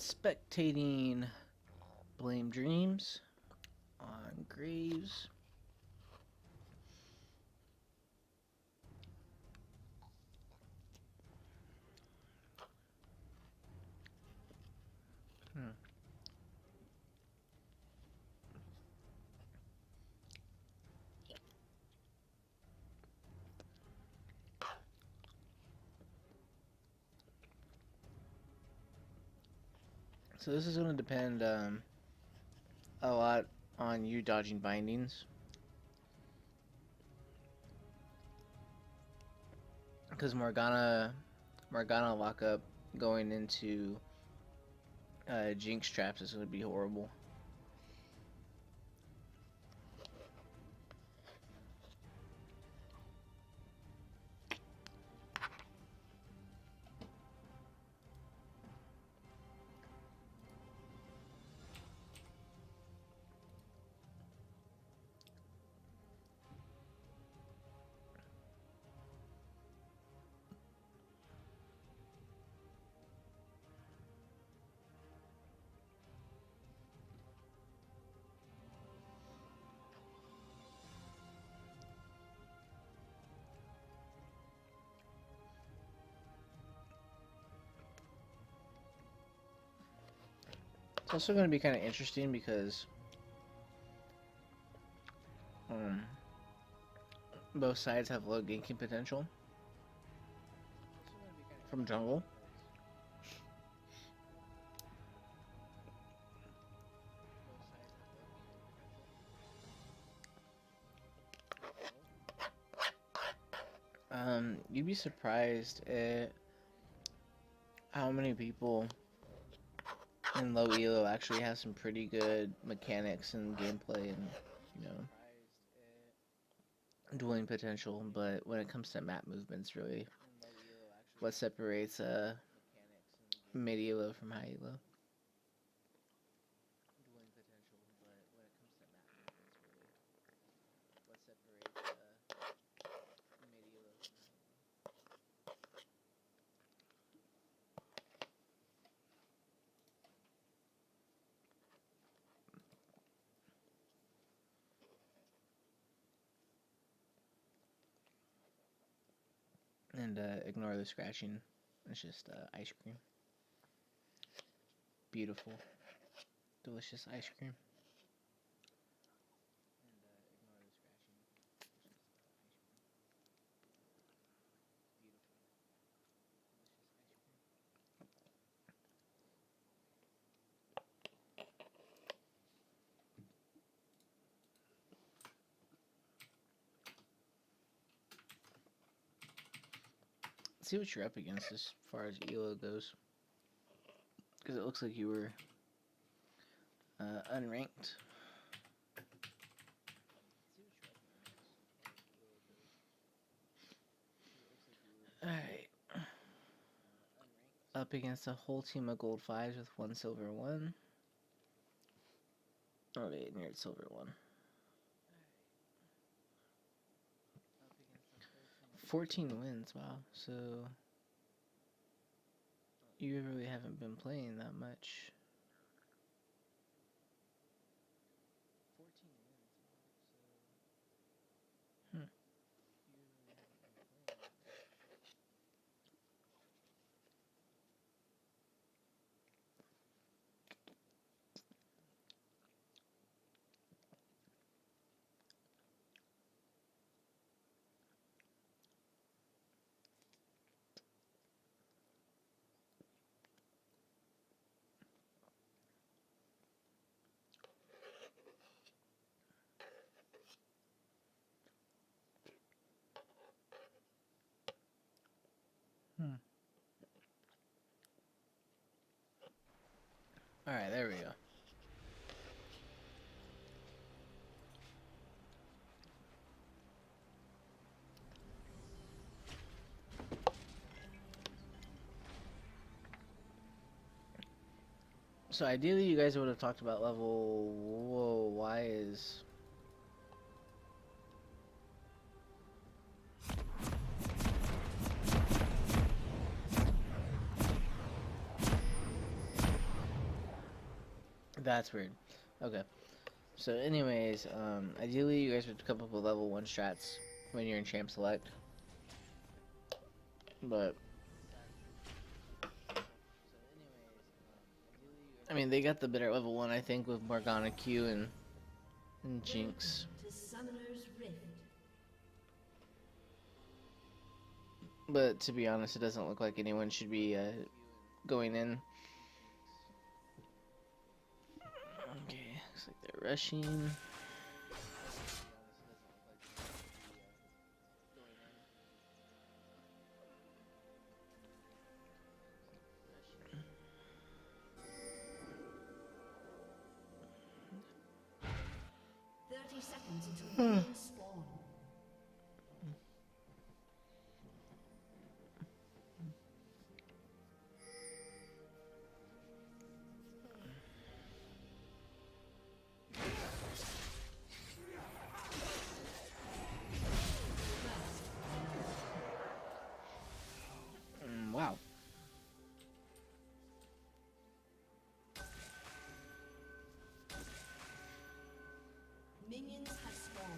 Spectating Blame Dreams on Graves. So this is going to depend a lot on you dodging bindings. Because Morgana lockup going into Jinx traps is going to be horrible. It's also going to be kind of interesting because both sides have low ganking potential from jungle. You'd be surprised at how many people in low elo actually have some pretty good mechanics and gameplay and, you know, dueling potential, but when it comes to map movements, really what separates mid elo from high elo. And ignore the scratching. It's just ice cream. Beautiful, delicious ice cream. Let's see what you're up against as far as elo goes, because it looks like you were unranked. Alright. Up against a whole team of gold 5s with 1 silver 1. Okay, and you're at silver 1. 14 wins, wow. So you really haven't been playing that much. Alright, there we go. So ideally you guys would have talked about level... Whoa, why is... That's weird. Okay. So anyways, ideally you guys would come up with level 1 strats when you're in Champ Select. But I mean, they got the better level 1, I think, with Morgana Q and Jinx. But to be honest, it doesn't look like anyone should be going in. Okay, looks like they're rushing. Until minions spawn. Wow. Minions have spawned.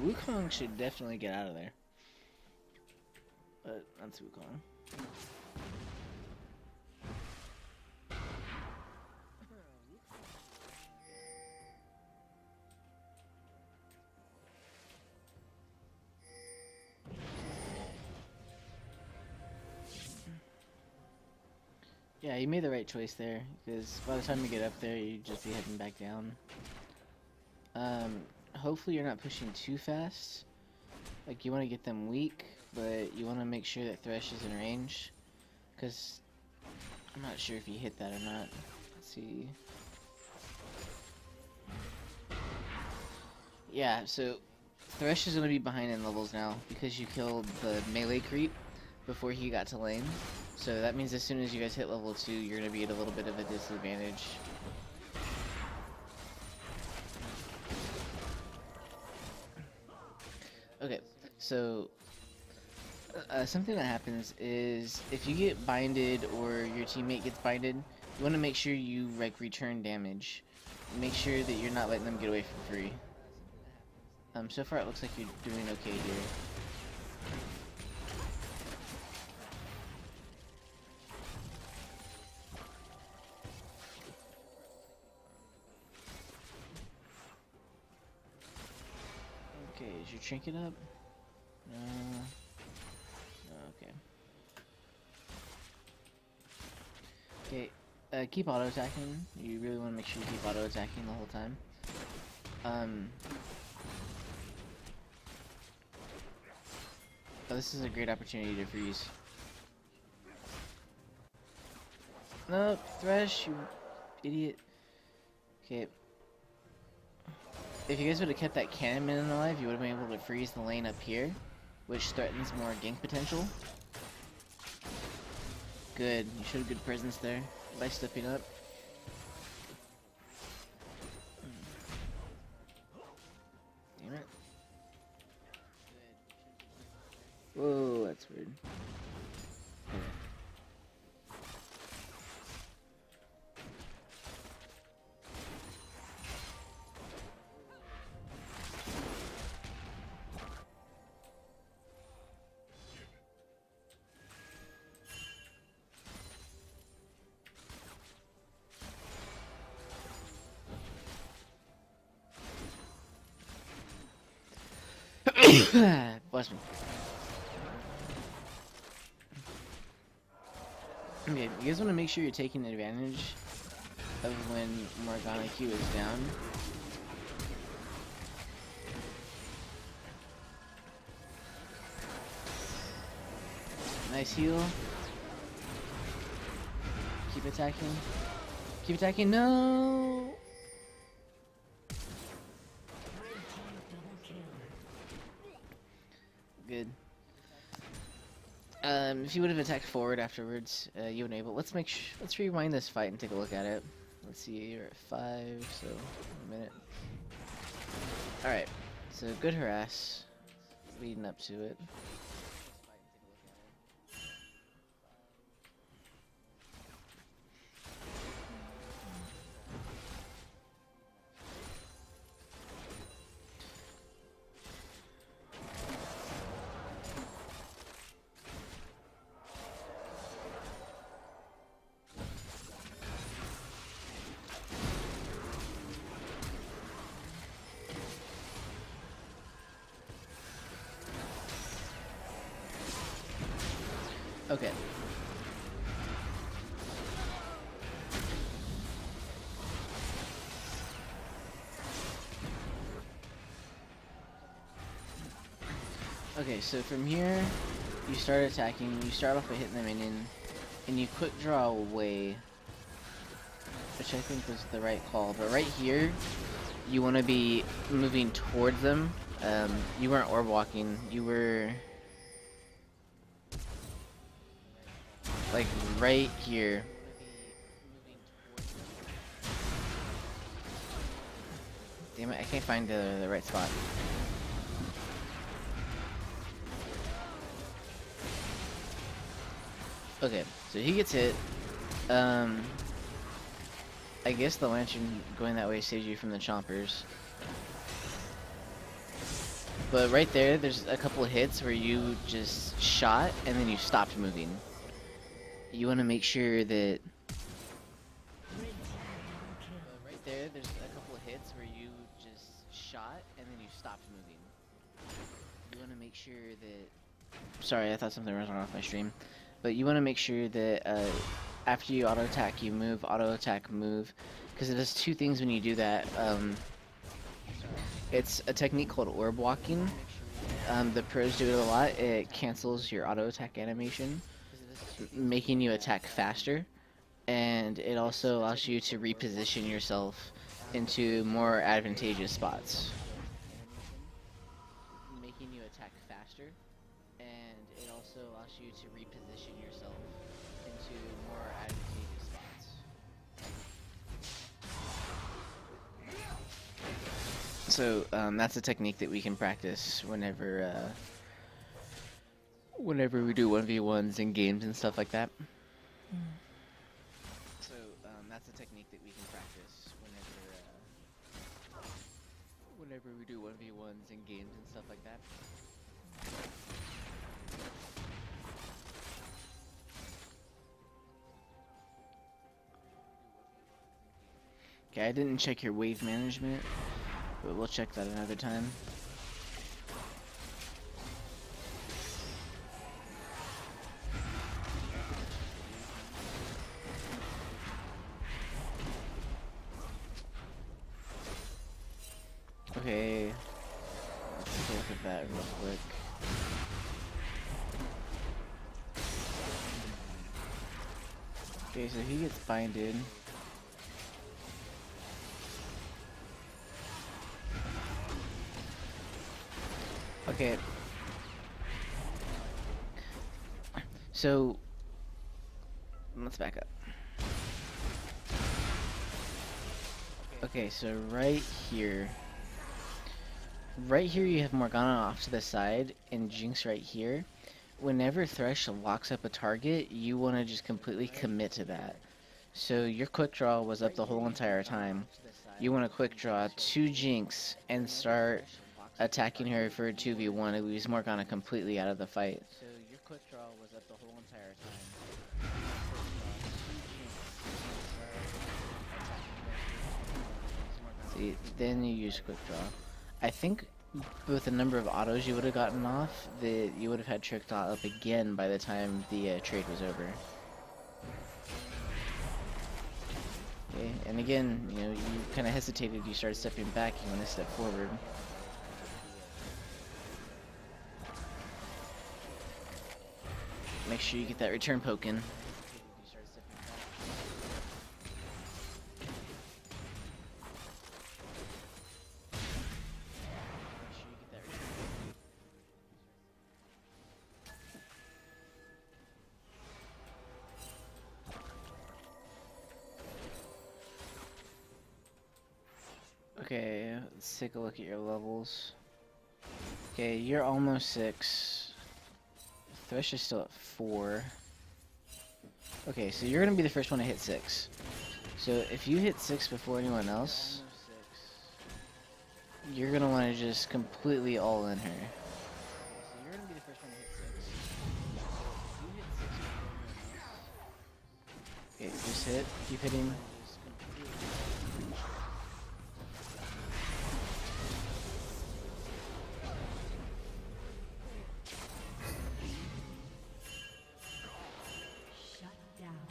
Wukong should definitely get out of there. But that's Wukong. Yeah, you made the right choice there, because by the time you get up there, you'd just be heading back down. Hopefully you're not pushing too fast. Like, you want to get them weak, but you want to make sure that Thresh is in range, because I'm not sure if you hit that or not. Let's see. Yeah, so Thresh is going to be behind in levels now, because you killed the melee creep before he got to lane. So that means as soon as you guys hit level 2, you're going to be at a little bit of a disadvantage. Okay, so something that happens is if you get binded or your teammate gets binded, you want to make sure you return damage. Make sure that you're not letting them get away for free. So far it looks like you're doing okay here. Okay, is your trinket up? No. Okay. Okay, keep auto-attacking. You really want to make sure you keep auto-attacking the whole time. Oh, this is a great opportunity to freeze. No, Thresh, you idiot. Okay. If you guys would have kept that Cannonman alive, you would have been able to freeze the lane up here, which threatens more gank potential. Good. You showed good presence there by stepping up. Damn it. Whoa, that's weird. Bless me. Okay, you guys want to make sure you're taking advantage of when Morgana Q is down. Nice heal. Keep attacking. Keep attacking. No! Good. If you would have attacked forward afterwards, you enable. Let's rewind this fight and take a look at it. Let's see, you're at 5, so a minute. Alright, so good harass leading up to it. Okay. Okay, so from here, you start attacking. You start off by hitting the minion, and you quick draw away, which I think was the right call. But right here, you want to be moving towards them. You weren't orb walking. You were like right here. Damn it, I can't find the right spot. Okay, so he gets hit. I guess the lantern going that way saves you from the chompers. But right there, there's a couple of hits where you just shot and then you stopped moving. You want to make sure that... Right there, there's a couple of hits where you just shot and then you stopped moving. You want to make sure that... Sorry, I thought something was wrong off my stream. But you want to make sure that after you auto attack, you move, auto attack, move, because it does two things when you do that. It's a technique called orb walking. The pros do it a lot. It cancels your auto attack animation, making you attack faster, and it also allows you to reposition yourself into more advantageous spots. Making you attack faster, and it also allows you to reposition yourself into more advantageous spots. So that's a technique that we can practice whenever we do 1v1s in games and stuff like that. So that's a technique that we can practice whenever we do 1v1s in games and stuff like that. Okay, I didn't check your wave management, but we'll check that another time. Okay, let's take a look at that real quick. Okay, so he gets binded. Okay. So, let's back up. Okay, so right here you have Morgana off to the side and Jinx right here. Whenever Thresh locks up a target, you want to just completely commit to that. So your quick draw was up the whole entire time. You want to quick draw to Jinx and start attacking her for a 2v1. It leaves Morgana completely out of the fight. So your quick draw was up the whole entire time. See, then you use quick draw. I think with the number of autos you would have gotten off, that you would have had Trick Dot up again by the time the trade was over. Okay, and again, you know, you kind of hesitated, you started stepping back, you want to step forward. Make sure you get that return poke in. Okay, let's take a look at your levels. Okay, you're almost 6. Thresh is still at 4. Okay, so you're gonna be the first one to hit 6. So if you hit 6 before anyone else, you're gonna want to just completely all in her. So you're gonna be the first one to hit 6. Okay, just hit. Keep hitting.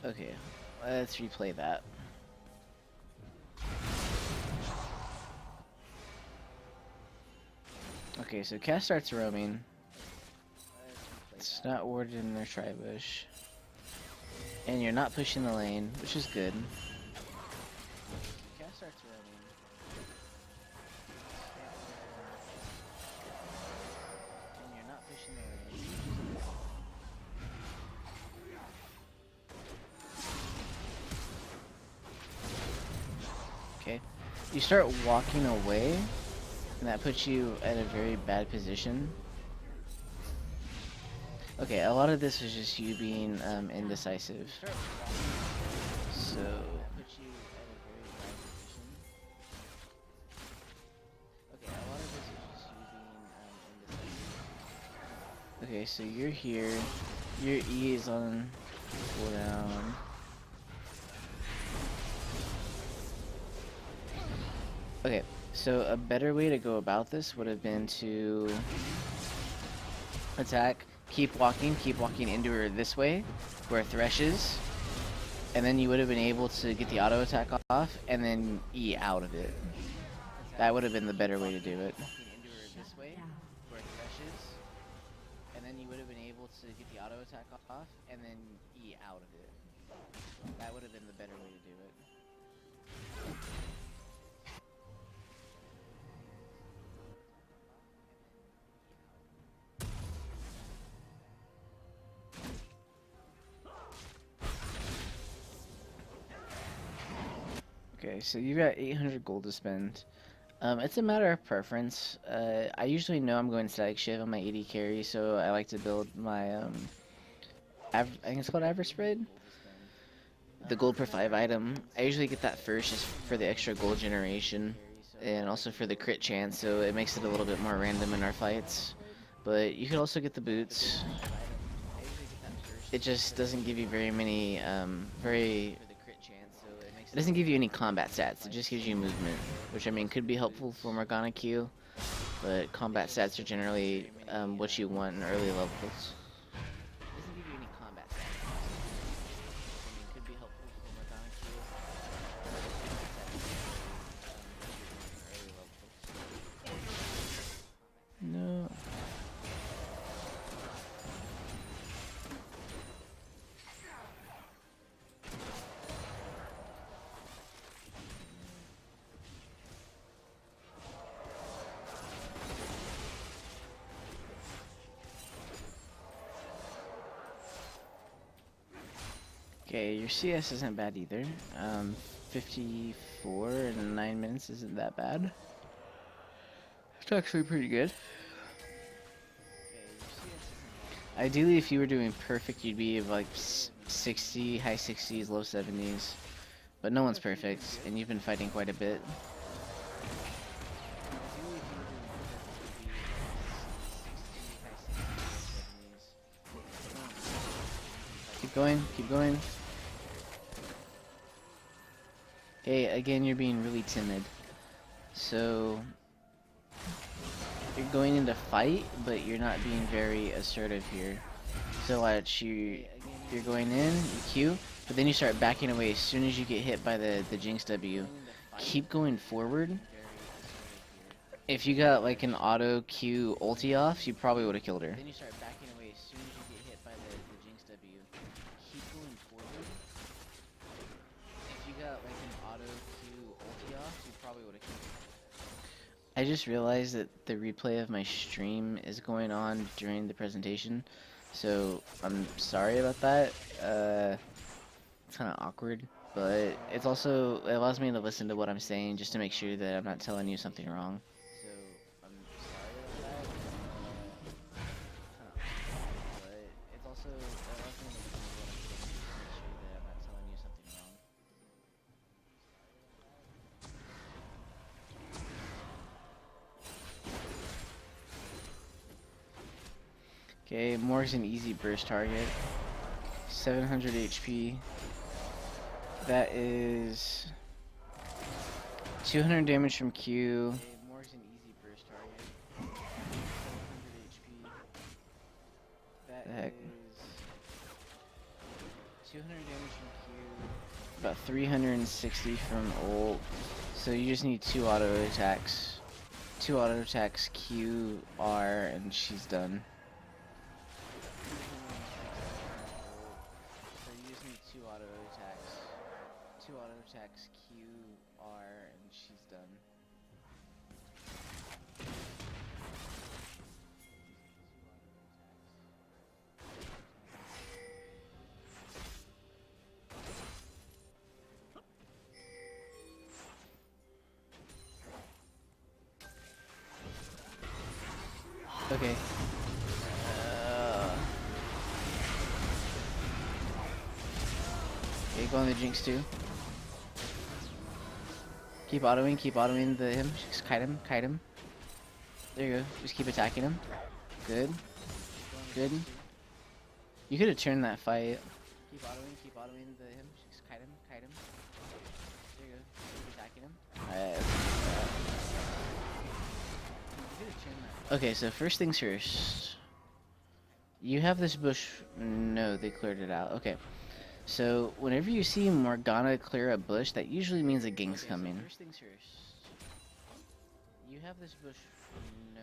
Okay, let's replay that. Okay, so Cass starts roaming. It's not warded in their tri-bush. And you're not pushing the lane, which is good. Cass starts roaming. And you're not pushing the lane, which is good. Okay. You start walking away, and that puts you at a very bad position. Okay, a lot of this is just you being indecisive. So that puts you at a very bad position. Okay, a lot of this is just you being indecisive. Okay, so you're here. Your E is on cooldown. Okay, so a better way to go about this would have been to attack, keep walking into her this way, where Thresh is, and then you would have been able to get the auto attack off, and then E out of it. That would have been the better way to do it. This way, where Thresh is, and then you would have been able to get the auto attack off, and then E out of it. That would have been the better way to do it. Okay, so you've got 800 gold to spend. It's a matter of preference. I usually know I'm going static shiv on my AD carry, so I like to build my I think it's called average spread. The gold per 5 item. I usually get that first just for the extra gold generation, and also for the crit chance, so it makes it a little bit more random in our fights. But you could also get the boots. It just doesn't give you very many, it doesn't give you any combat stats, it just gives you movement, which I mean could be helpful for Morgana Q, but combat stats are generally what you want in early levels. It doesn't give you any combat stats, which I mean could be helpful for Morgana Q, no. Okay, your CS isn't bad either. 54 in 9 minutes isn't that bad. It's actually pretty good. Ideally, if you were doing perfect, you'd be like 60, high 60s, low 70s. But no one's perfect, and you've been fighting quite a bit. Keep going, keep going. Okay, again, you're being really timid. So, you're going into fight, but you're not being very assertive here. So watch, you're going in, you Q, but then you start backing away as soon as you get hit by the Jinx W. Keep going forward. If you got like an auto Q ulti off, you probably would have killed her. Then you start backing away as soon as you get hit by the Jinx W. Keep going forward. If you got like an auto Q ulti off, you probably would have killed her. I just realized that the replay of my stream is going on during the presentation, so I'm sorry about that. It's kind of awkward, but it allows me to listen to what I'm saying just to make sure that I'm not telling you something wrong. So I'm sorry about that. But it allows me to listen to what I'm saying just to make sure that I'm not telling you something wrong. Okay, Morg's an easy burst target. 700 HP. That is 200 damage from Q. Okay, Morg's an easy burst target. 700 HP. That is 200 damage from Q. about 360 from ult. So you just need 2 auto attacks. 2 auto attacks, Q, R, and she's done. So you just need 2 auto attacks. 2 auto attacks, Q, R, and she's done. Okay. Okay, go on the Jinx too. Keep autoing him. Just kite him. There you go. Just keep attacking him. Good. Good. You could have turned that fight. Keep autoing him. Just kite him. There you go. Keep attacking him. Alright. Okay, so first things first. You have this bush. No, they cleared it out. Okay. So whenever you see Morgana clear a bush, that usually means a gank's coming. So first things first. You have this bush. No.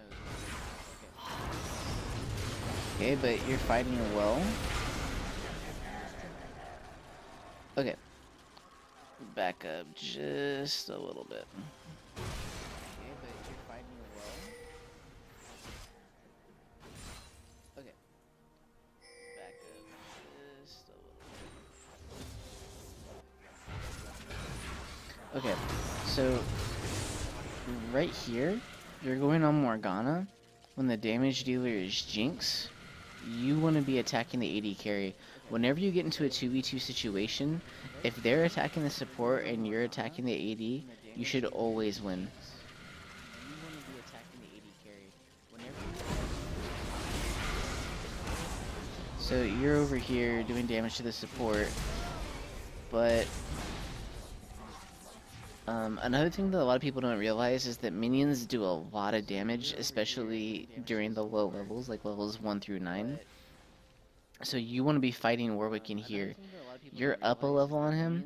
Okay, but you're fighting well. Okay. Back up just a little bit. Okay, but you're fighting well. Okay. Back up just a little bit. Okay, so right here, you're going on Morgana. When the damage dealer is Jinx, you want to be attacking the AD carry. Whenever you get into a 2v2 situation, if they're attacking the support and you're attacking the AD, you should always win. So you're over here doing damage to the support, but another thing that a lot of people don't realize is that minions do a lot of damage, especially during the low levels, like levels 1 through 9. So you want to be fighting Warwick in here. You're up a level on him,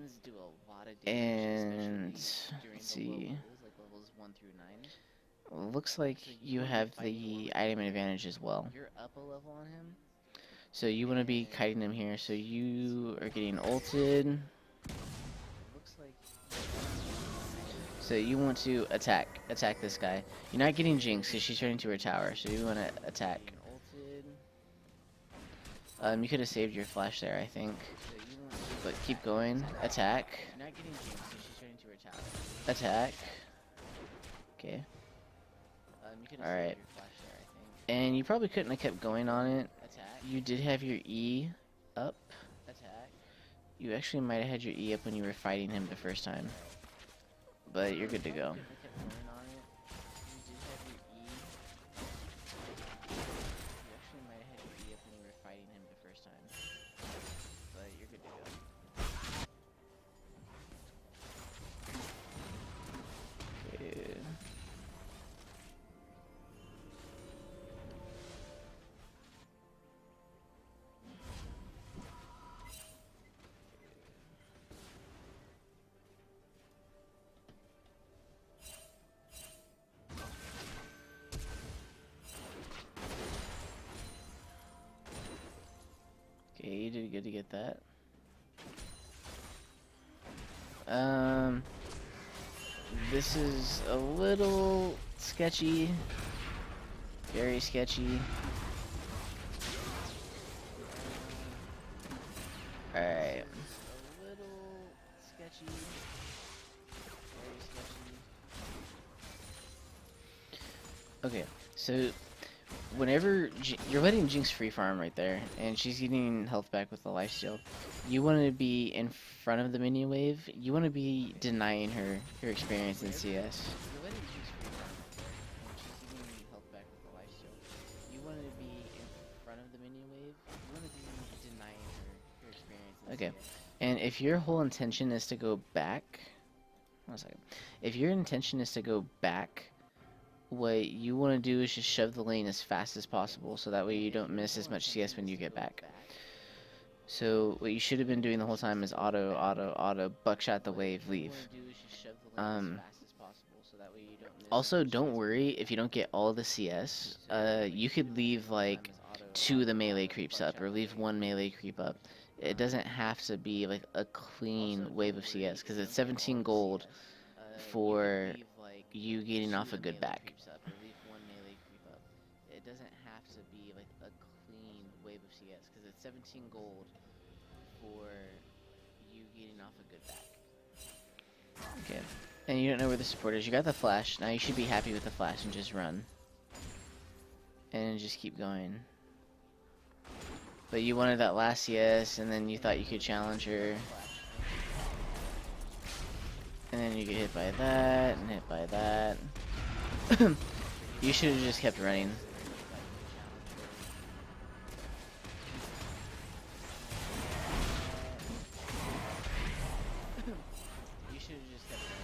and let's see. Looks like you have the item advantage as well. So you want to be kiting him here. So you are getting ulted. So you want to attack this guy. You're not getting Jinx because she's turning to her tower, so you want to attack. You could have saved your flash there, I think. But keep going. Attack. Attack. Okay. Alright. And you probably couldn't have kept going on it. You did have your E up. You actually might have had your E up when you were fighting him the first time. But you're good to go. Okay, you did good to get that. This is a little sketchy. Very sketchy. Alright. Okay, so whenever you're letting Jinx free farm right there, and she's getting health back with the lifesteal, you want to be in front of the minion wave. You want to be denying her experience in CS. Okay, and if your whole intention is to go back, one second. If your intention is to go back, what you want to do is just shove the lane as fast as possible, so that way you don't miss as much CS when you get back. So what you should have been doing the whole time is auto, buckshot the wave, leave. Also, don't worry if you don't get all the CS. You could leave like 2 of the melee creeps up, or leave 1 melee creep up. It doesn't have to be like a clean wave of CS, because it's 17 gold for you getting off a good back. It doesn't have to be like a clean wave of CS, because it's 17 gold for you getting off a good back. Okay. And you don't know where the support is. You got the flash. Now you should be happy with the flash and just run. And just keep going. But you wanted that last CS, and then you thought you could challenge her. And then you get hit by that, and hit by that. You should have just kept running. You should have just kept running.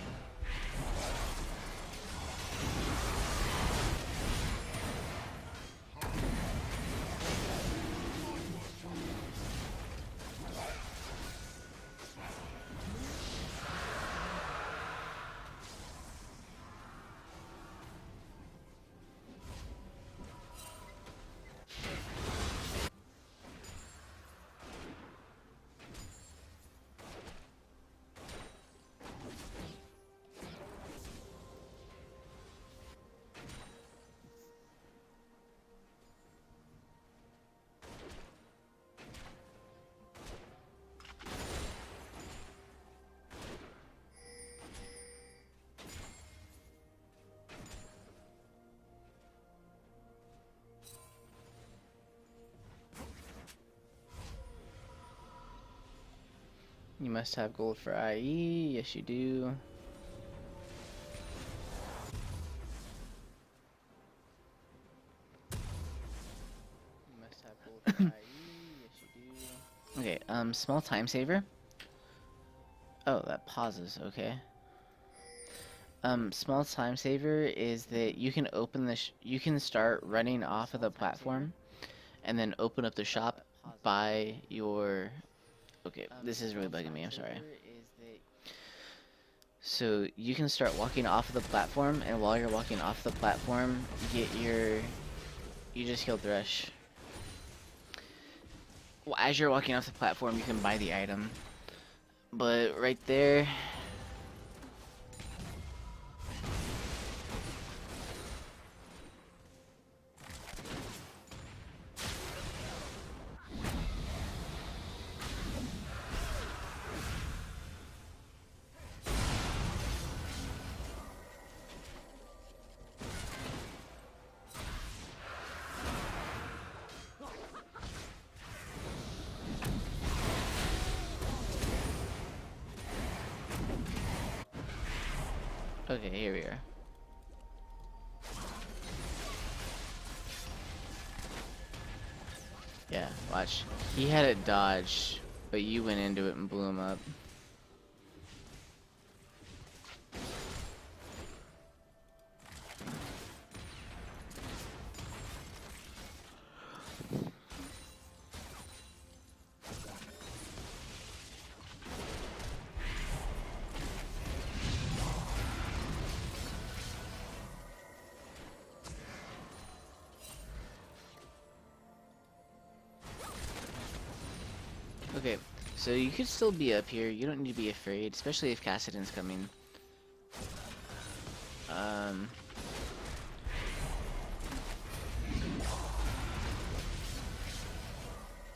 You must have gold for IE. Yes, you do. You must have gold for IE. Yes, you do. Okay, small time saver. Oh, that pauses. Okay. Small time saver is that you can open the you can start running off of the platform, and then open up the shop by your. Okay, this is really bugging me. I'm sorry. So you can start walking off of the platform, and while you're walking off the platform, you get your. You just killed Thresh. Well, as you're walking off the platform, you can buy the item. But right there. Okay, here we are. Yeah, watch. He had it dodged, but you went into it and blew him up. Okay, so you could still be up here. You don't need to be afraid, especially if Cassidon's coming.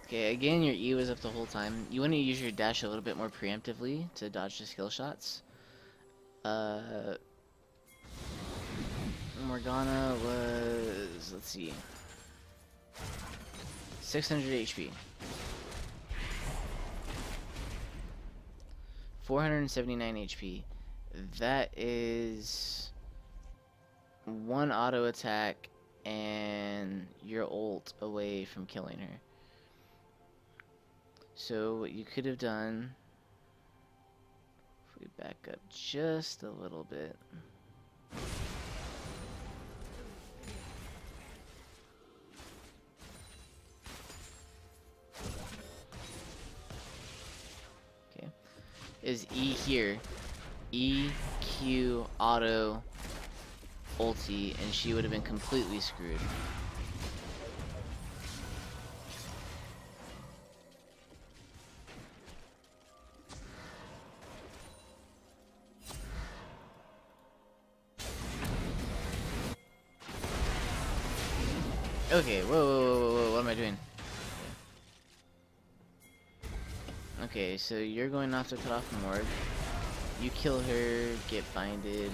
Okay, again, your E was up the whole time. You want to use your dash a little bit more preemptively to dodge the skill shots. Morgana was, let's see, 600 HP. 479 HP. That is 1 auto attack and your ult away from killing her. So what you could have done, if we back up just a little bit. is E here. E, Q, auto, ulti, and she would have been completely screwed. Okay, whoa, what am I doing? Okay, so you're going off to cut off Morg. You kill her, get binded.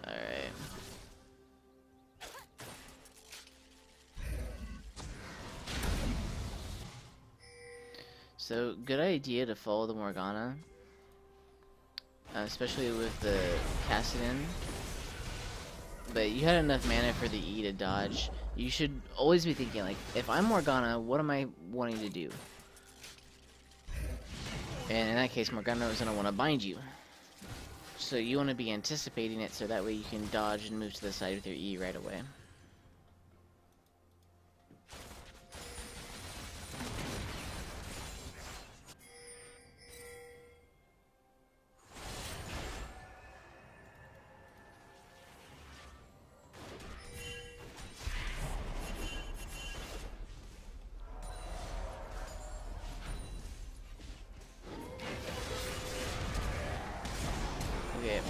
Alright. So, good idea to follow the Morgana. Especially with the Kassadin. But you had enough mana for the E to dodge. You should always be thinking, like, if I'm Morgana, what am I wanting to do? And in that case, Morgana is going to want to bind you. So you want to be anticipating it so that way you can dodge and move to the side with your E right away. Okay.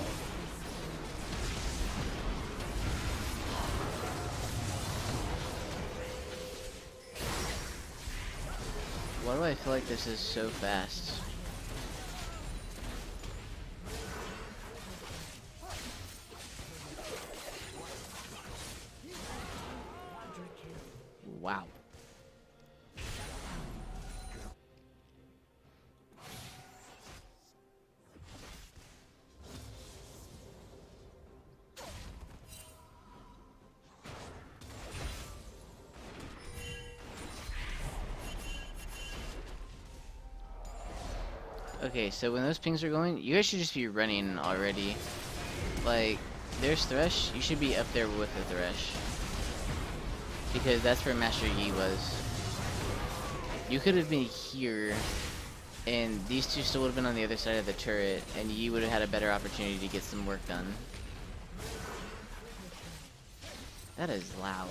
Why do I feel like this is so fast? Wow. Okay, so when those pings are going, you guys should just be running already. Like, there's Thresh, you should be up there with the Thresh. Because that's where Master Yi was. You could have been here, and these two still would have been on the other side of the turret, and Yi would have had a better opportunity to get some work done. That is loud.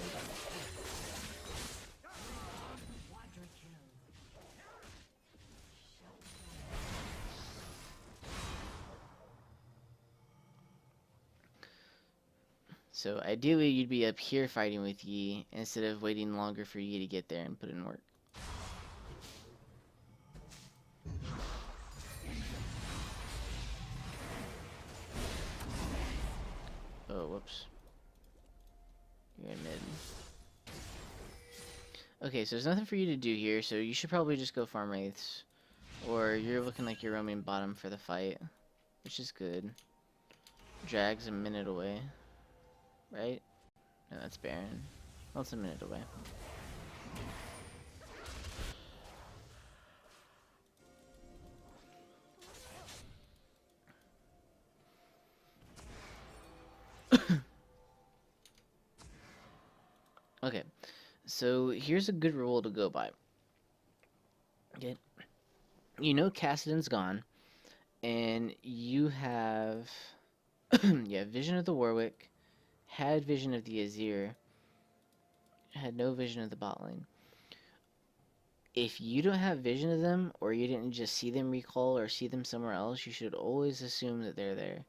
So ideally you'd be up here fighting with Yi instead of waiting longer for Yi to get there and put in work. Oh, whoops. You're in mid. Okay, so there's nothing for you to do here, so you should probably just go farm wraiths. Or you're looking like you're roaming bottom for the fight, which is good. Drag's a minute away, right? No, that's Baron. Well, it's a minute away. Okay, so here's a good rule to go by. Okay, you know Kassadin's gone, and you have yeah, vision of the Warwick, had vision of the Azir, had no vision of the bot lane. If you don't have vision of them, or you didn't just see them recall or see them somewhere else, you should always assume that they're there.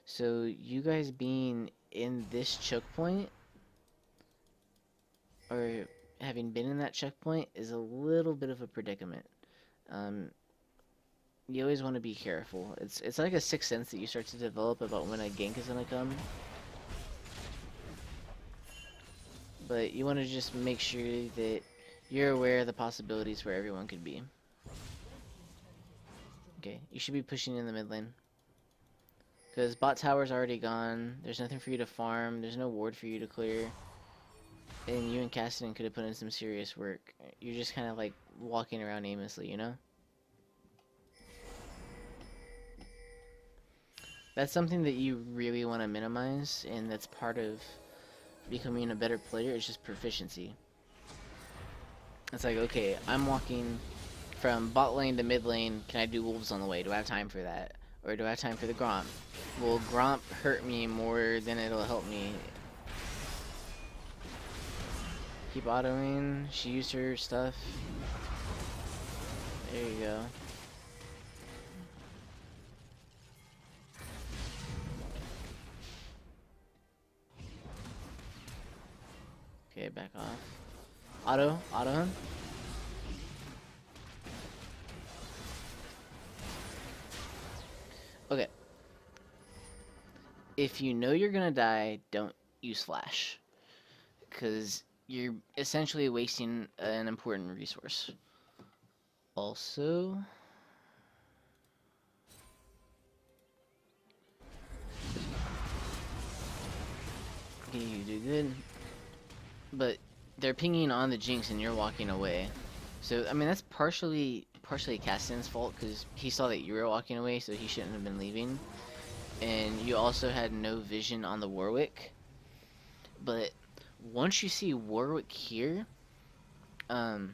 So you guys being in this choke point, or having been in that checkpoint, is a little bit of a predicament. You always want to be careful. It's like a sixth sense that you start to develop about when a gank is gonna come. But you want to just make sure that you're aware of the possibilities where everyone could be. Okay, you should be pushing in the mid lane. Because bot tower's already gone, there's nothing for you to farm, there's no ward for you to clear. And you and Kassadin could have put in some serious work. You're just kind of like walking around aimlessly, you know? That's something that you really want to minimize, and that's part of becoming a better player. It's just proficiency. It's like, okay, I'm walking from bot lane to mid lane, can I do wolves on the way? Do I have time for that? Or do I have time for the Gromp? Will Gromp hurt me more than it'll help me? Keep autoing. She used her stuff. There you go. Okay, back off. Auto him. Okay. If you know you're gonna die, don't use flash. Because you're essentially wasting an important resource. Also... Okay, you do good. But they're pinging on the Jinx and you're walking away. So, I mean, that's partially Cassian's fault, because he saw that you were walking away, so he shouldn't have been leaving. And you also had no vision on the Warwick. But once you see Warwick here, the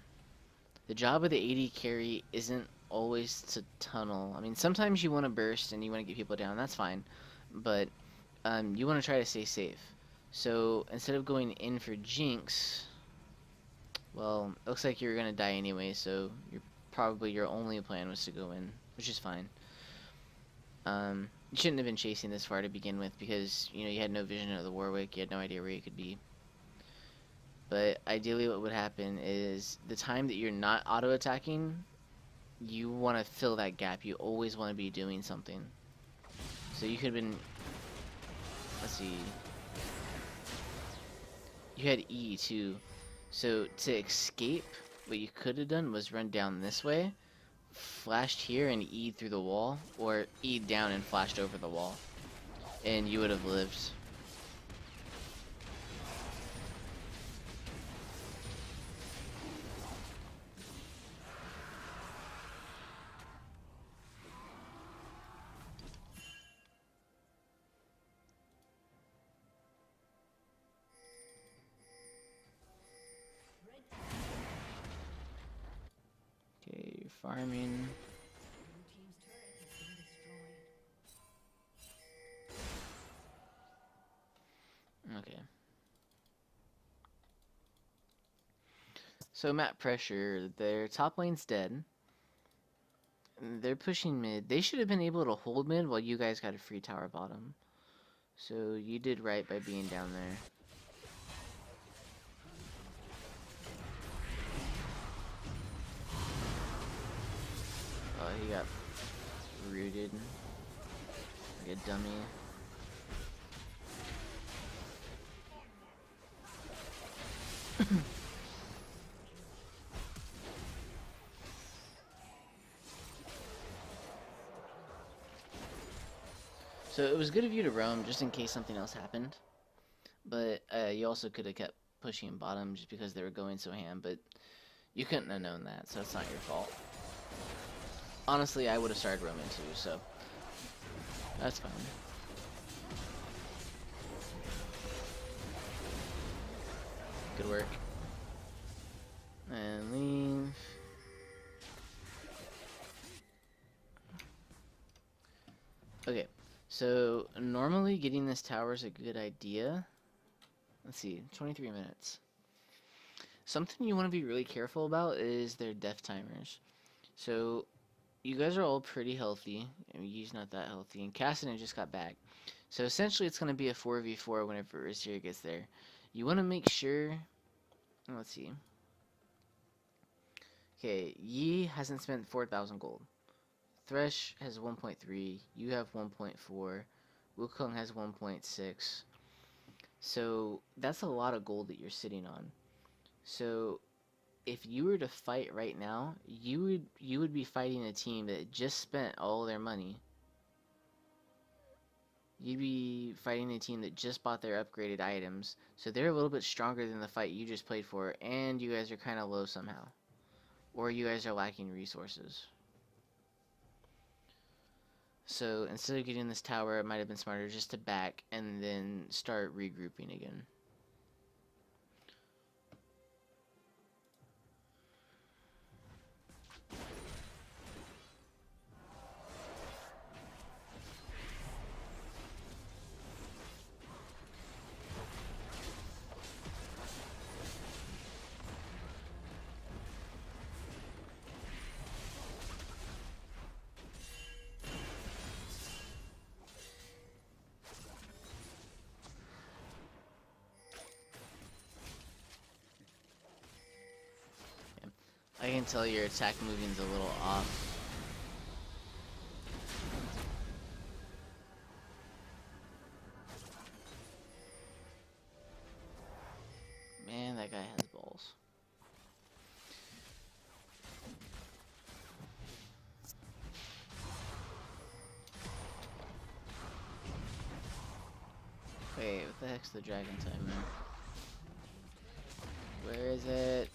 job of the AD carry isn't always to tunnel. I mean, sometimes you want to burst and you want to get people down, that's fine. But you want to try to stay safe. So instead of going in for Jinx, well, it looks like you're gonna die anyway, so your only plan was to go in, which is fine. You shouldn't have been chasing this far to begin with, because you know you had no vision of the Warwick, you had no idea where you could be. But ideally what would happen is the time that you're not auto-attacking, you want to fill that gap. You always want to be doing something. So you could have been, let's see, you had E too. So to escape, what you could have done was run down this way, flashed here and E through the wall, or E down and flashed over the wall, and you would have lived. Okay, you're farming. Okay. So map pressure, their top lane's dead. They're pushing mid. They should have been able to hold mid while you guys got a free tower bottom. So you did right by being down there. Oh, he got rooted like a dummy. So it was good of you to roam just in case something else happened. But you also could have kept pushing bottom just because they were going so ham, but you couldn't have known that, so it's not your fault. Honestly, I would have started roaming too, so that's fine. Good work. And leave. Okay, so normally getting this tower is a good idea. Let's see, 23 minutes. Something you want to be really careful about is their death timers. So you guys are all pretty healthy. I mean, Yi's not that healthy, and Cassidy just got back. So essentially it's going to be a 4v4 whenever Azir gets there. You want to make sure... Let's see. Okay, Yi hasn't spent 4,000 gold. Thresh has 1.3. You have 1.4. Wukong has 1.6. So that's a lot of gold that you're sitting on. So if you were to fight right now, you would be fighting a team that just spent all their money. You'd be fighting a team that just bought their upgraded items, so they're a little bit stronger than the fight you just played for, and you guys are kind of low somehow. Or you guys are lacking resources. So instead of getting this tower, it might have been smarter just to back and then start regrouping again. I can tell your attack moving's a little off. Man, that guy has balls. Wait, what the heck's the dragon timer? Where is it?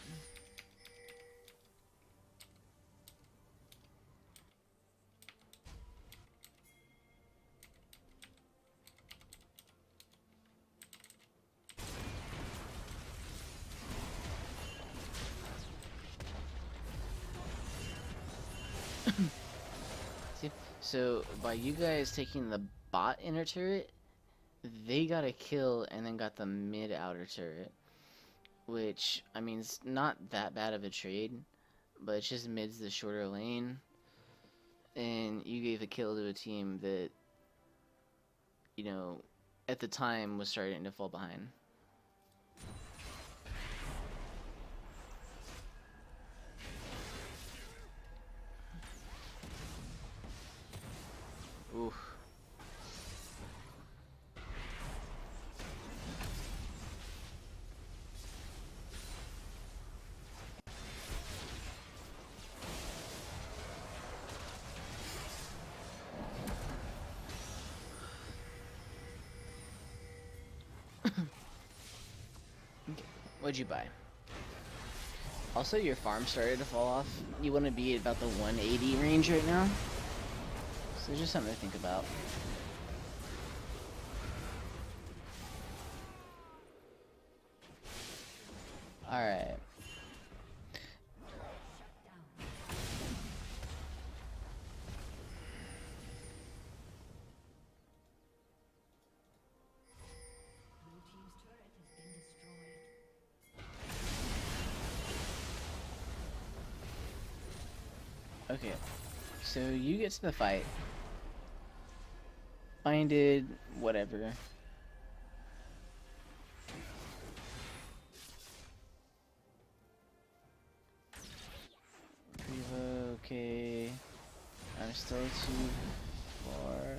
See, so by you guys taking the bot inner turret, they got a kill and then got the mid outer turret, which I mean it's not that bad of a trade, but it's just mid's the shorter lane, and you gave a kill to a team that, you know, at the time was starting to fall behind. Oof. What'd you buy? Also, your farm started to fall off. You want to be at about the 180 range right now. So just something to think about. Alright. Okay, so you get to the fight. Binded, whatever. Prevo, okay. I'm still too far.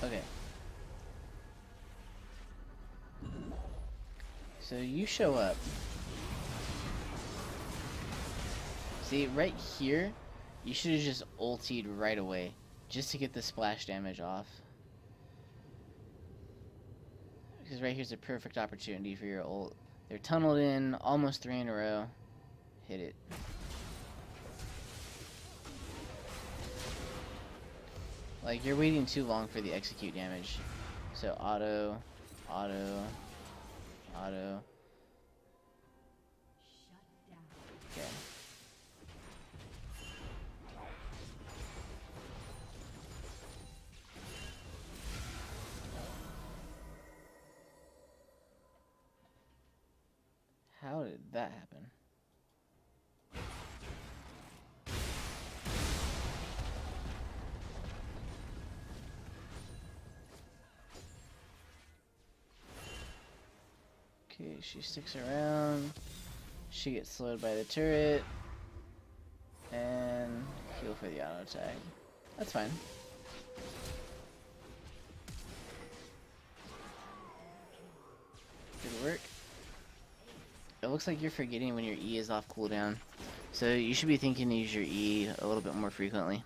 Okay. So you show up. See, right here, you should have just ultied right away, just to get the splash damage off. Because right here's a perfect opportunity for your ult. They're tunneled in, almost 3 in a row. Hit it. Like, you're waiting too long for the execute damage. So auto, auto, auto. Okay. How did that happen? Okay, she sticks around. She gets slowed by the turret. And heal for the auto tag. That's fine. Good work. It looks like you're forgetting when your E is off cooldown. So you should be thinking to use your E a little bit more frequently.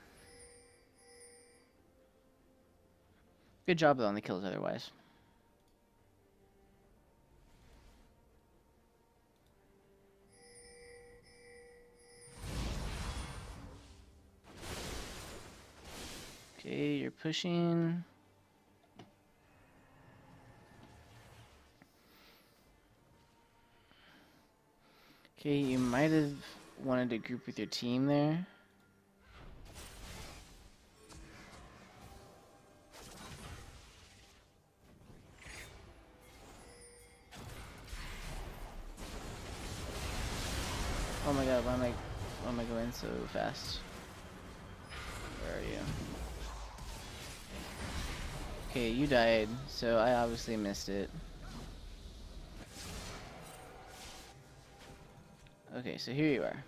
Good job though on the kills otherwise. Okay, you're pushing. Okay, you might have wanted to group with your team there. Oh my god, why am I going so fast? Where are you? Okay, you died, so I obviously missed it. Okay, so here you are.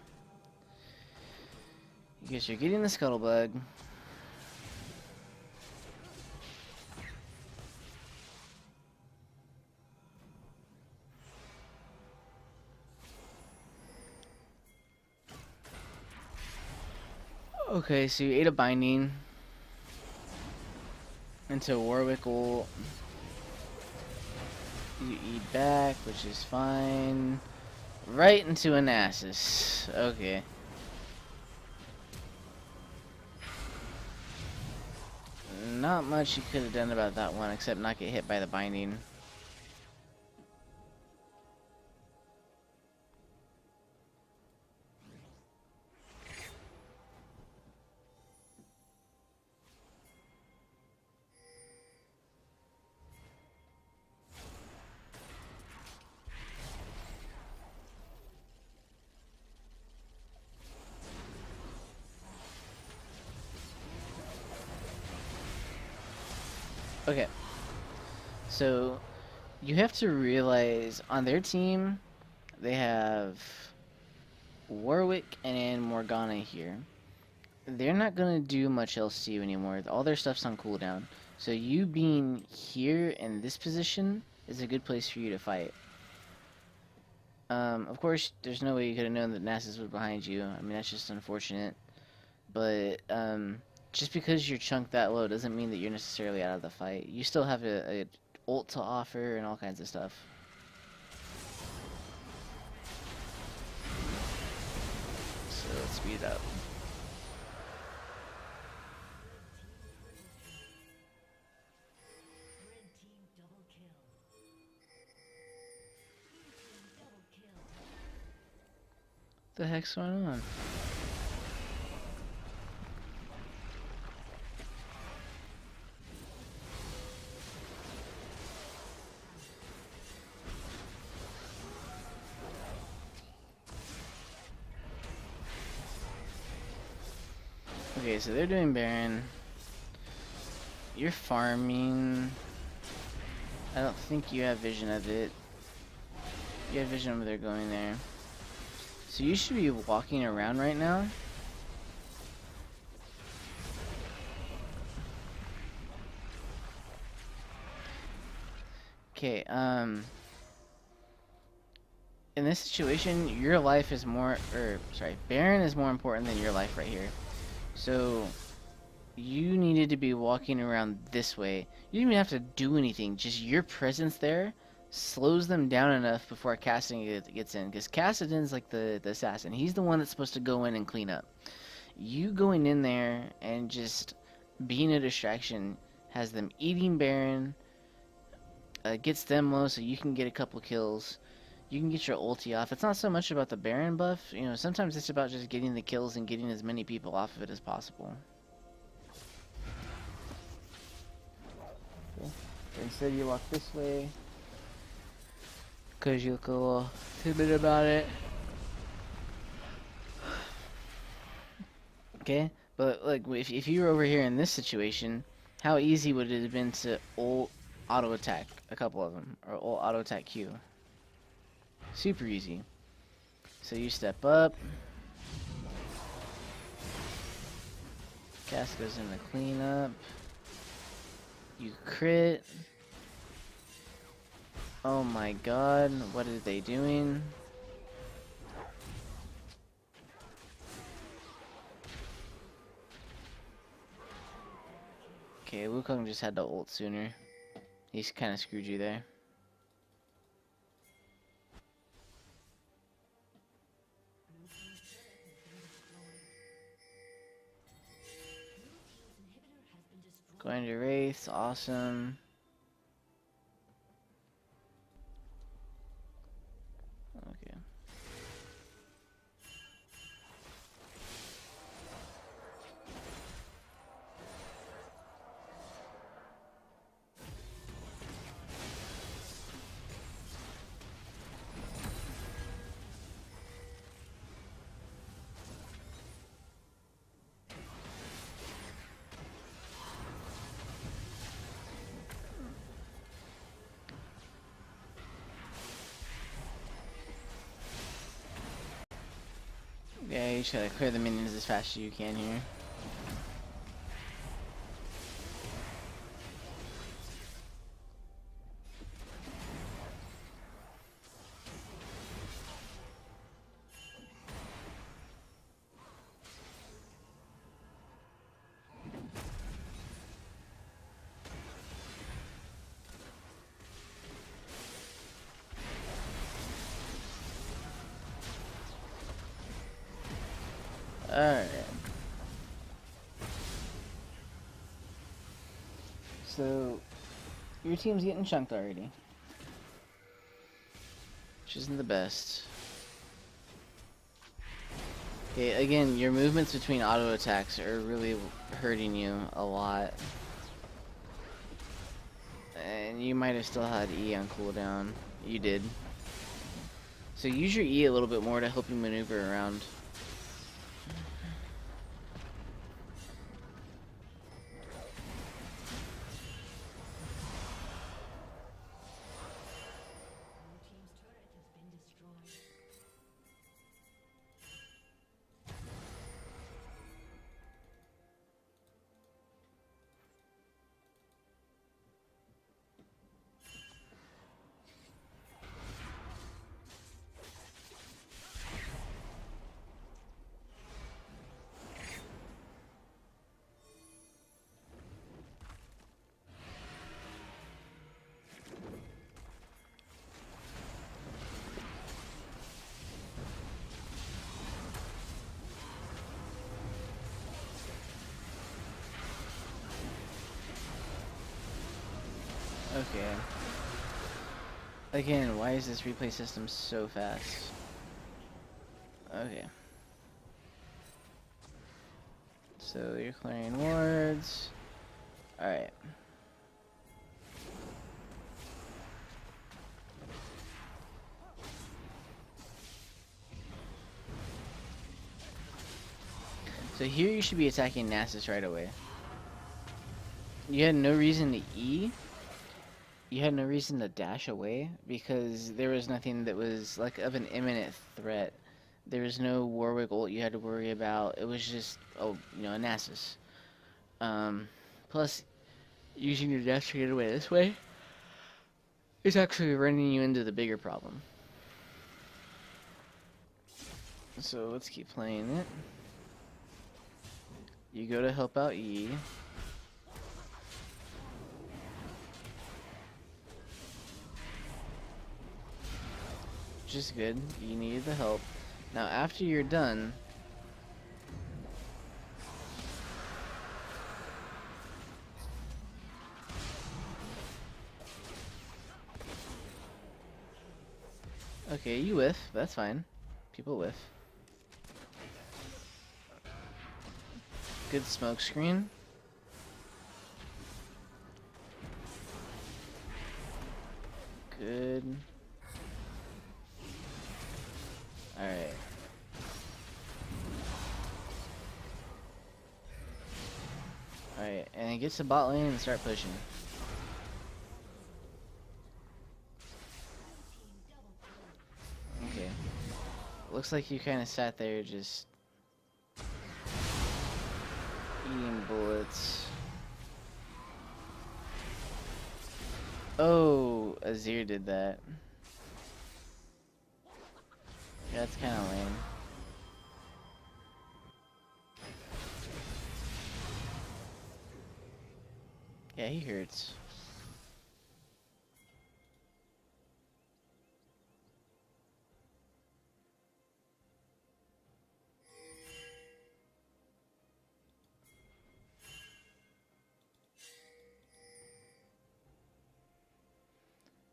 You guess you're getting the scuttlebug. Okay, so you ate a binding into Warwick ult. You eat back, which is fine. Right into a Nasus. Okay. Not much you could have done about that one, except not get hit by the binding. Okay. So, you have to realize on their team, they have Warwick and Morgana here. They're not going to do much else to you anymore. All their stuff's on cooldown. So you being here in this position is a good place for you to fight. Of course, there's no way you could have known that Nasus was behind you. I mean, that's just unfortunate. But, just because you're chunked that low doesn't mean that you're necessarily out of the fight. You still have a ult to offer and all kinds of stuff. So let's speed it up. What the heck's going on? Okay, so they're doing Baron. You're farming. I don't think you have vision of it. You have vision of they're going there. So you should be walking around right now. Okay, in this situation, your life is more, Baron is more important than your life right here. So, you needed to be walking around this way. You didn't even have to do anything, just your presence there slows them down enough before Cassidon gets in. Because Cassidon's like the assassin. He's the one that's supposed to go in and clean up. You going in there and just being a distraction has them eating Baron, gets them low so you can get a couple kills. You can get your ulti off. It's not so much about the Baron buff. You know, sometimes it's about just getting the kills and getting as many people off of it as possible. Okay. So instead you walk this way, because you look a little timid about it. Okay, but like if you were over here in this situation, how easy would it have been to ult auto attack a couple of them, or ult auto attack Q? Super easy. So you step up. Cass goes in the cleanup. You crit. Oh my god, what are they doing? Okay, Wukong just had to ult sooner. He's kind of screwed you there. Going to Wraith, awesome. Okay. Yeah, you just gotta clear the minions as fast as you can here. Alright. So, your team's getting chunked already. Which isn't the best. Okay, again, your movements between auto attacks are really hurting you a lot. And you might have still had E on cooldown. You did. So use your E a little bit more to help you maneuver around. Okay. Again, why is this replay system so fast? Okay. So you're clearing wards. Alright. So here you should be attacking Nasus right away. You had no reason to E. You had no reason to dash away because there was nothing that was like of an imminent threat. There was no Warwick ult you had to worry about. It was just, oh, you know, a Nasus. Plus, using your dash to get away this way is actually running you into the bigger problem. So let's keep playing it. You go to help out E. Which is good. You needed the help. Now after you're done, okay, you whiff. That's fine. People whiff. Good smoke screen. Good. Alright. Alright, and get to bot lane and start pushing. Okay. Looks like you kind of sat there just eating bullets. Oh, Azir did that. Yeah, that's kind of lame. Yeah, he hurts.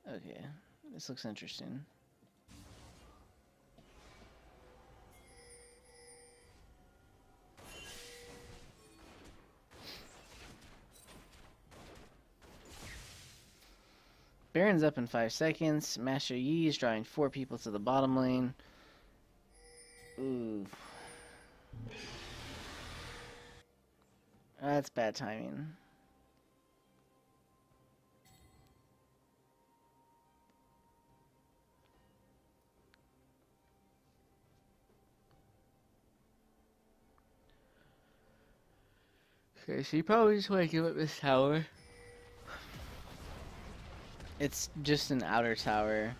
Okay, this looks interesting. Baron's up in 5 seconds. Master Yi is drawing 4 people to the bottom lane. Ooh. That's bad timing. Okay, so you probably just want to give up this tower. It's just an outer tower,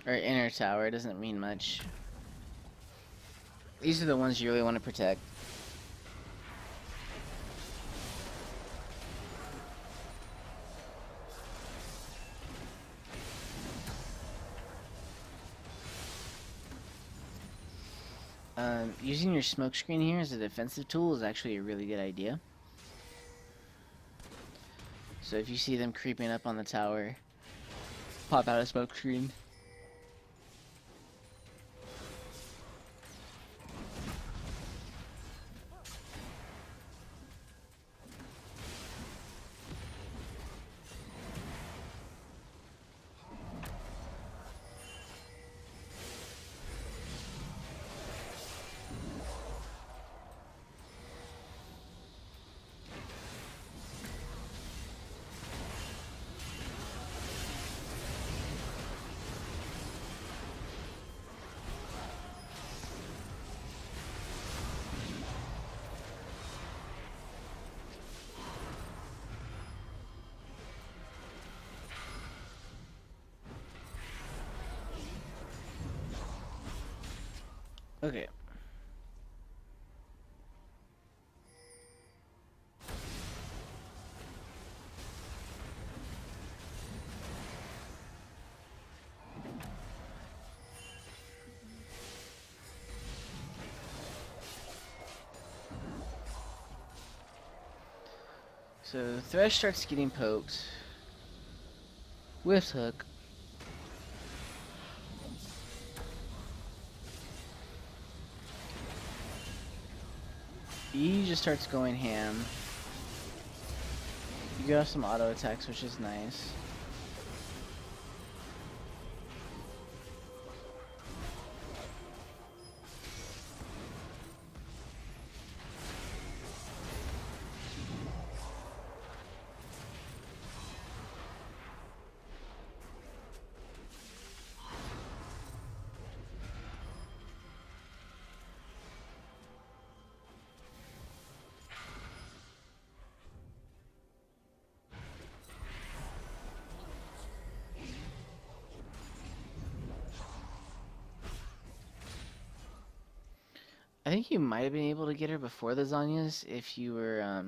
or inner tower, it doesn't mean much. These are the ones you really want to protect. Using your smoke screen here as a defensive tool is actually a really good idea. So if you see them creeping up on the tower, pop out a smoke screen. Okay. So Thresh starts getting poked. Whiffs hook. E just starts going ham. You get off some auto attacks, which is nice. I think you might have been able to get her before the Zanyas if you were,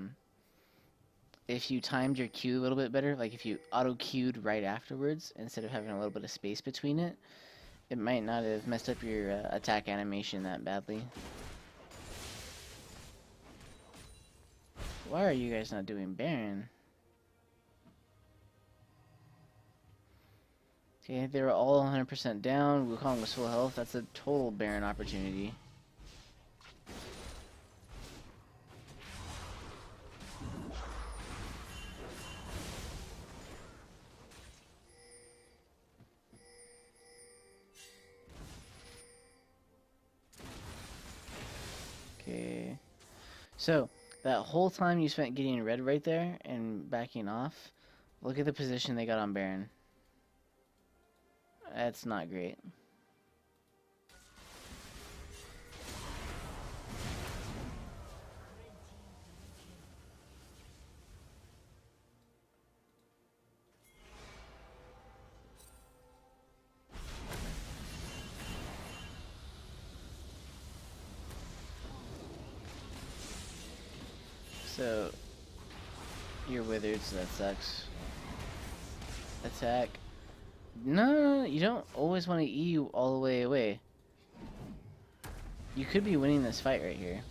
if you timed your Q a little bit better, like if you auto-Q'd right afterwards instead of having a little bit of space between it, it might not have messed up your attack animation that badly. Why are you guys not doing Baron? Okay, they were all 100% down. Wukong was full health. That's a total Baron opportunity. Okay. So, that whole time you spent getting red right there and backing off, look at the position they got on Baron. That's not great. So, you're withered, so that sucks. Attack. No, you don't always want to E all the way away. You could be winning this fight right here.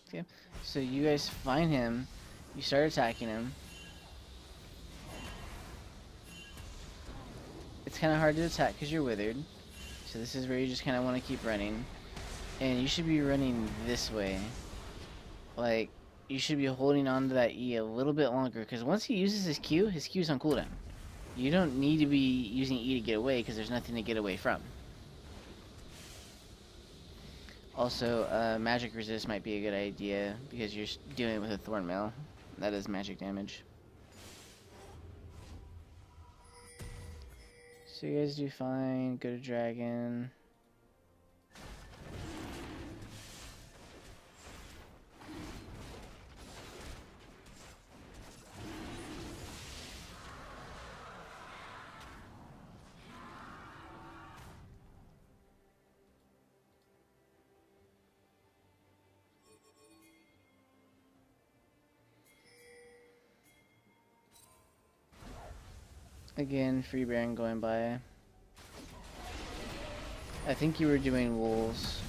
Okay, so you guys find him, you start attacking him. It's kind of hard to attack because you're withered, so this is where you just kind of want to keep running. And you should be running this way. Like, you should be holding on to that E a little bit longer, because once he uses his Q's on cooldown. You don't need to be using E to get away, because there's nothing to get away from. Also, magic resist might be a good idea because you're dealing with a thorn mail. That is magic damage. So you guys do fine. Go to dragon. Again, free Baron going by. I think you were doing wolves.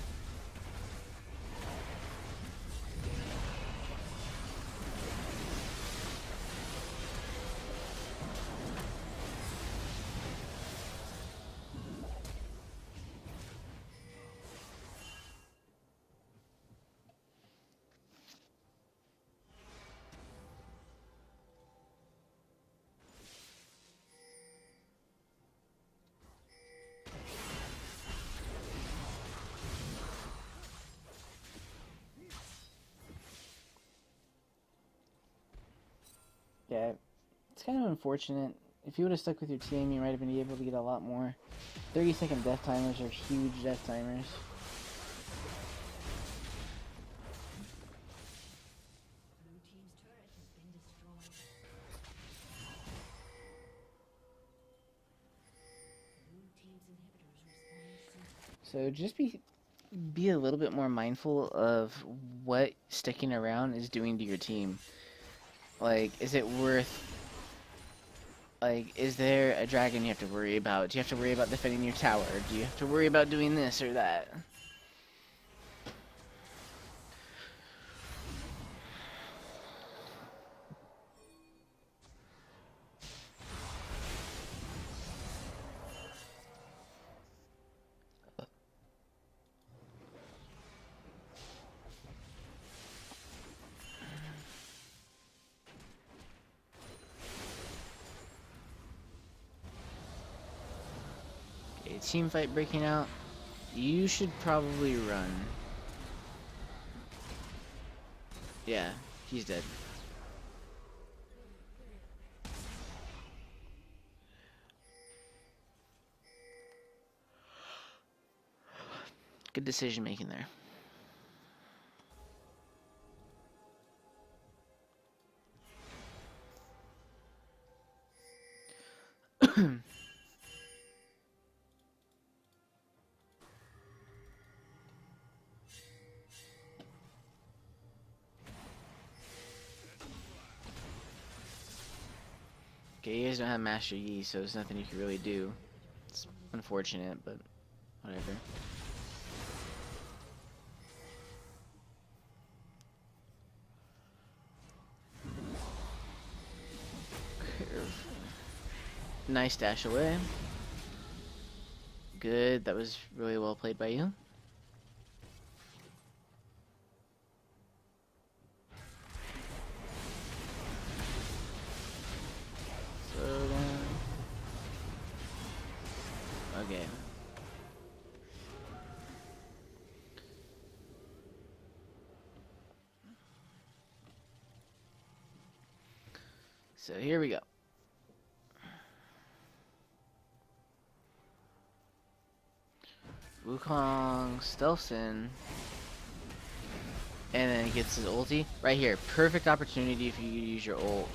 Yeah, it's kind of unfortunate. If you would have stuck with your team, you might have been able to get a lot more. 30-second death timers are huge death timers. Blue team's turret has been destroyed. Blue team's inhibitors respond soon. So just be a little bit more mindful of what sticking around is doing to your team. Like, is it worth... Like, is there a dragon you have to worry about? Do you have to worry about defending your tower? Do you have to worry about doing this or that? Okay, team fight breaking out. You should probably run. Yeah, he's dead. Good decision making there. Okay, you guys don't have Master Yi, so there's nothing you can really do. It's unfortunate, but whatever. Nice dash away. Good, that was really well played by you. Slow down. Okay. So here we go. Wukong stealths in. And then he gets his ulti. Right here. Perfect opportunity if you use your ult.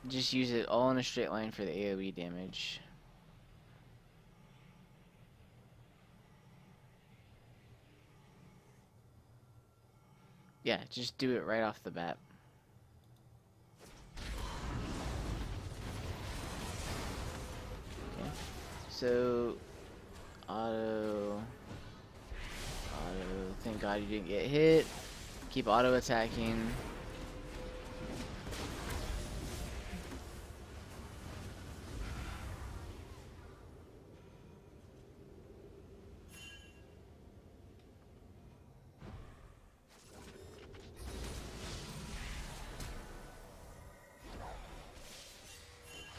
Just use it all in a straight line for the AoE damage. Yeah, just do it right off the bat. Okay. So auto, thank God you didn't get hit. Keep auto attacking.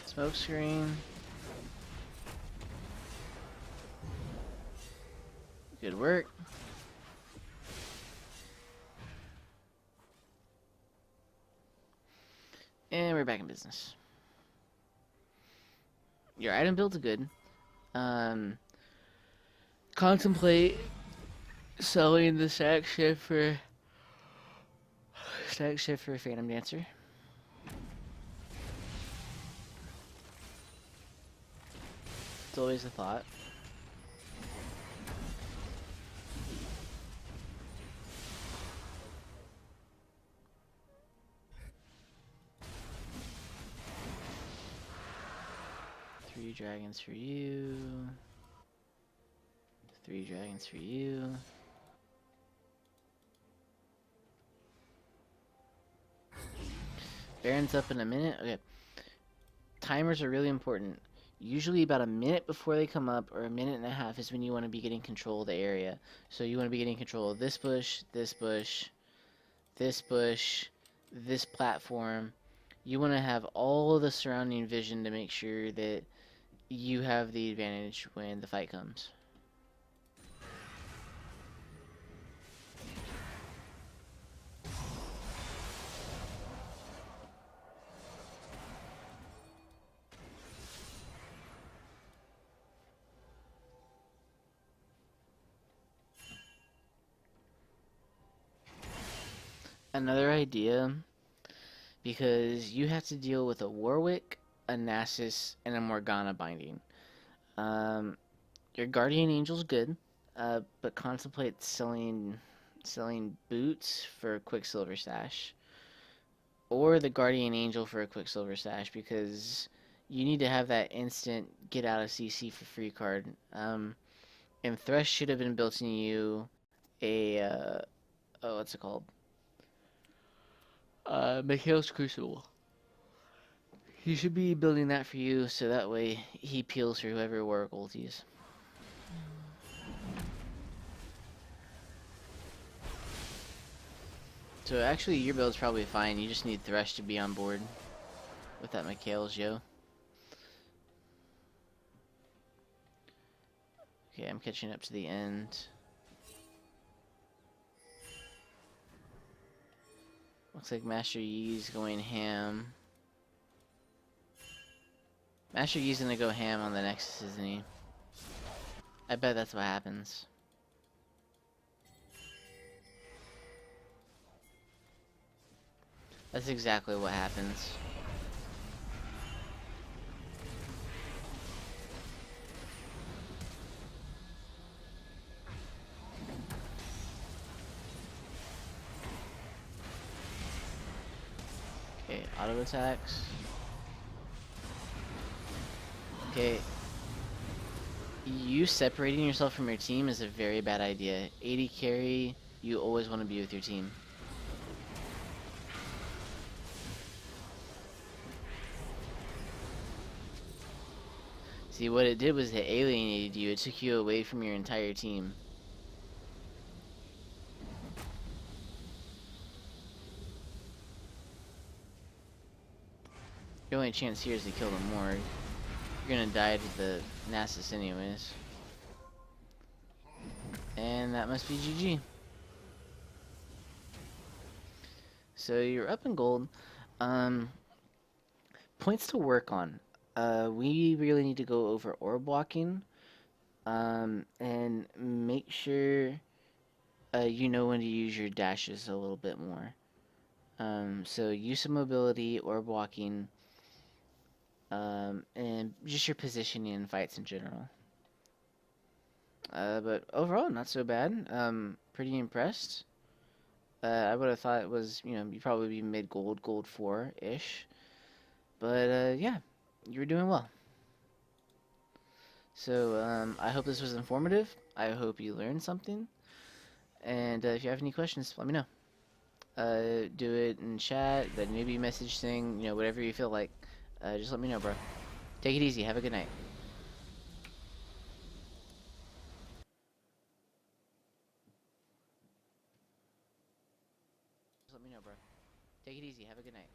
Smoke screen. Good work. And we're back in business. Your item build's good. Um, contemplate selling the stack shift for Phantom Dancer. It's always a thought. Three dragons for you. 3 dragons for you. Baron's up in a minute. Okay. Timers are really important. Usually about a minute before they come up, or a minute and a half, is when you want to be getting control of the area. So you want to be getting control of this bush, this bush, this bush, this platform. You want to have all of the surrounding vision to make sure that you have the advantage when the fight comes. Another idea, because you have to deal with a Warwick, a Nasus, and a Morgana binding. Your Guardian Angel's good, but contemplate selling boots for a Quicksilver Sash, or the Guardian Angel for a Quicksilver Sash, because you need to have that instant get out of CC for free card. And Thresh should have been built in you a oh, what's it called? Mikhail's Crucible. He should be building that for you, so that way he peels for whoever Warwick ulties. So actually, your build's probably fine. You just need Thresh to be on board with that Mikhail's, yo. Okay, I'm catching up to the end. Looks like Master Yi's going ham. Master Yi's gonna go ham on the Nexus, isn't he? I bet that's what happens. That's exactly what happens. Okay, auto attacks. Okay. You separating yourself from your team is a very bad idea. 80 carry, you always want to be with your team. See, what it did was it alienated you. It took you away from your entire team. Your only chance here is to kill the Morg. You're gonna die to the Nasus anyways. And that must be GG. So you're up in gold. Points to work on. We really need to go over orb walking. And make sure you know when to use your dashes a little bit more. So use some mobility, orb walking, and just your positioning in fights in general. But overall, not so bad. Pretty impressed. I would have thought it was, you'd probably be mid-gold, gold 4-ish. But, yeah, you were doing well. So, I hope this was informative. I hope you learned something. And if you have any questions, let me know. Do it in chat, but maybe message thing, whatever you feel like. Just let me know, bro. Take it easy. Have a good night. Just let me know, bro. Take it easy. Have a good night.